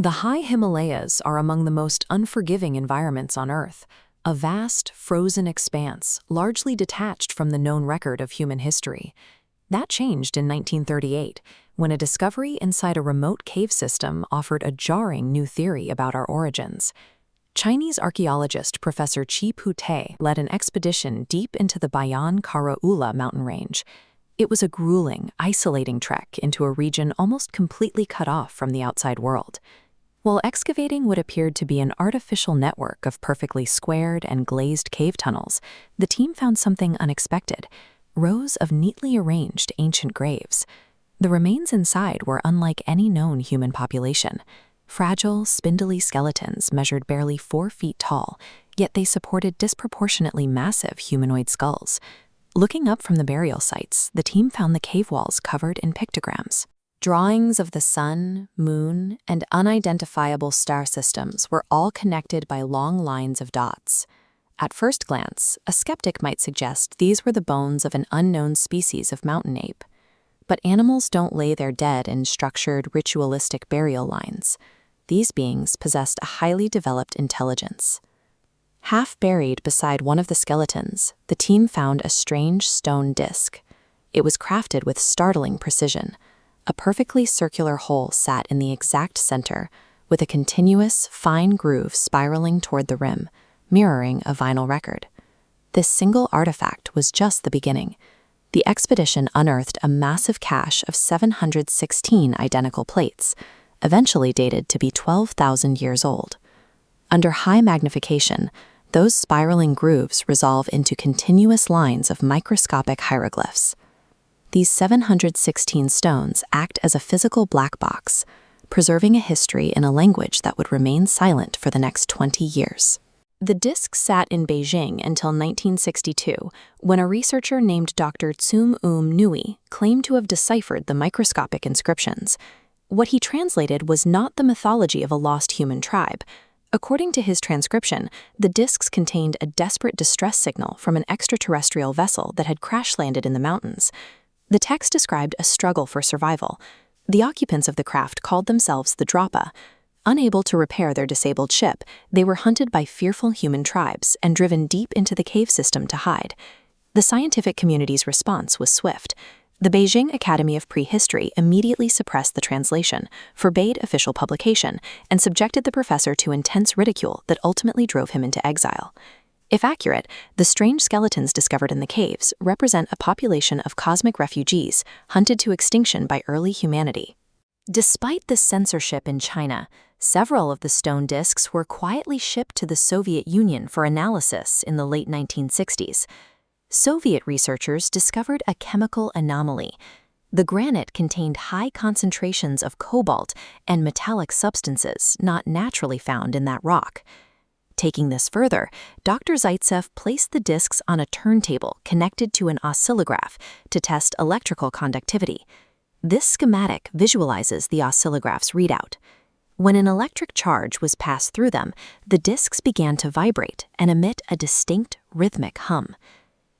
The high Himalayas are among the most unforgiving environments on Earth, a vast, frozen expanse largely detached from the known record of human history. That changed in 1938, when a discovery inside a remote cave system offered a jarring new theory about our origins. Chinese archaeologist Professor Chi Pu-te led an expedition deep into the Bayan Kara Ula mountain range. It was a grueling, isolating trek into a region almost completely cut off from the outside world. While excavating what appeared to be an artificial network of perfectly squared and glazed cave tunnels, the team found something unexpected: rows of neatly arranged ancient graves. The remains inside were unlike any known human population. Fragile, spindly skeletons measured barely 4 feet tall, yet they supported disproportionately massive humanoid skulls. Looking up from the burial sites, the team found the cave walls covered in pictograms. Drawings of the sun, moon, and unidentifiable star systems were all connected by long lines of dots. At first glance, a skeptic might suggest these were the bones of an unknown species of mountain ape. But animals don't lay their dead in structured, ritualistic burial lines. These beings possessed a highly developed intelligence. Half buried beside one of the skeletons, the team found a strange stone disc. It was crafted with startling precision. A perfectly circular hole sat in the exact center, with a continuous, fine groove spiraling toward the rim, mirroring a vinyl record. This single artifact was just the beginning. The expedition unearthed a massive cache of 716 identical plates, eventually dated to be 12,000 years old. Under high magnification, those spiraling grooves resolve into continuous lines of microscopic hieroglyphs. These 716 stones act as a physical black box, preserving a history in a language that would remain silent for the next 20 years. The disc sat in Beijing until 1962, when a researcher named Dr. Tsum Nui claimed to have deciphered the microscopic inscriptions. What he translated was not the mythology of a lost human tribe. According to his transcription, the discs contained a desperate distress signal from an extraterrestrial vessel that had crash-landed in the mountains. The text described a struggle for survival. The occupants of the craft called themselves the Dropa. Unable to repair their disabled ship, they were hunted by fearful human tribes and driven deep into the cave system to hide. The scientific community's response was swift. The Beijing Academy of Prehistory immediately suppressed the translation, forbade official publication, and subjected the professor to intense ridicule that ultimately drove him into exile. If accurate, the strange skeletons discovered in the caves represent a population of cosmic refugees hunted to extinction by early humanity. Despite the censorship in China, several of the stone discs were quietly shipped to the Soviet Union for analysis in the late 1960s. Soviet researchers discovered a chemical anomaly. The granite contained high concentrations of cobalt and metallic substances not naturally found in that rock. Taking this further, Dr. Zaitsev placed the discs on a turntable connected to an oscillograph to test electrical conductivity. This schematic visualizes the oscillagraph's readout. When an electric charge was passed through them, the discs began to vibrate and emit a distinct rhythmic hum.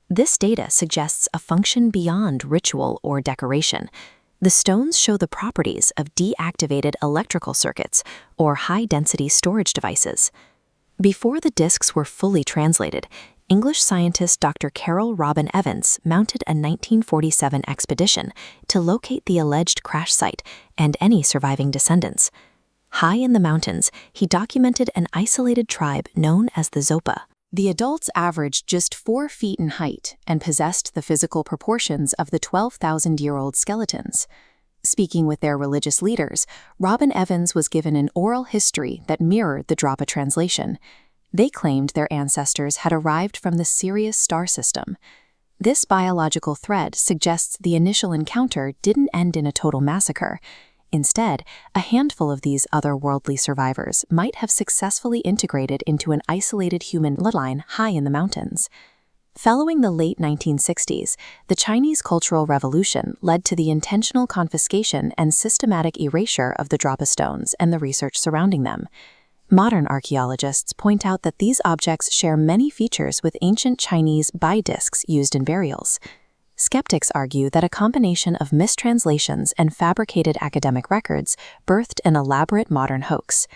This data suggests a function beyond ritual or decoration. The stones show the properties of deactivated electrical circuits or high-density storage devices. Before the discs were fully translated, English scientist Dr. Carol Robin Evans mounted a 1947 expedition to locate the alleged crash site and any surviving descendants. High in the mountains, he documented an isolated tribe known as the Zopa. The adults averaged just 4 feet in height and possessed the physical proportions of the 12,000-year-old skeletons. Speaking with their religious leaders, Robin Evans was given an oral history that mirrored the Dropa translation. They claimed their ancestors had arrived from the Sirius star system. This biological thread suggests the initial encounter didn't end in a total massacre. Instead, a handful of these otherworldly survivors might have successfully integrated into an isolated human bloodline high in the mountains. Following the late 1960s, the Chinese Cultural Revolution led to the intentional confiscation and systematic erasure of the Dropa Stones and the research surrounding them. Modern archaeologists point out that these objects share many features with ancient Chinese bai discs used in burials. Skeptics argue that a combination of mistranslations and fabricated academic records birthed an elaborate modern hoax.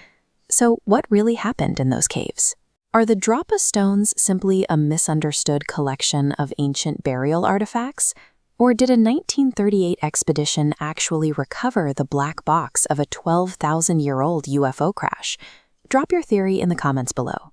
So, what really happened in those caves? Are the Dropa Stones simply a misunderstood collection of ancient burial artifacts? Or did a 1938 expedition actually recover the black box of a 12,000-year-old UFO crash? Drop your theory in the comments below.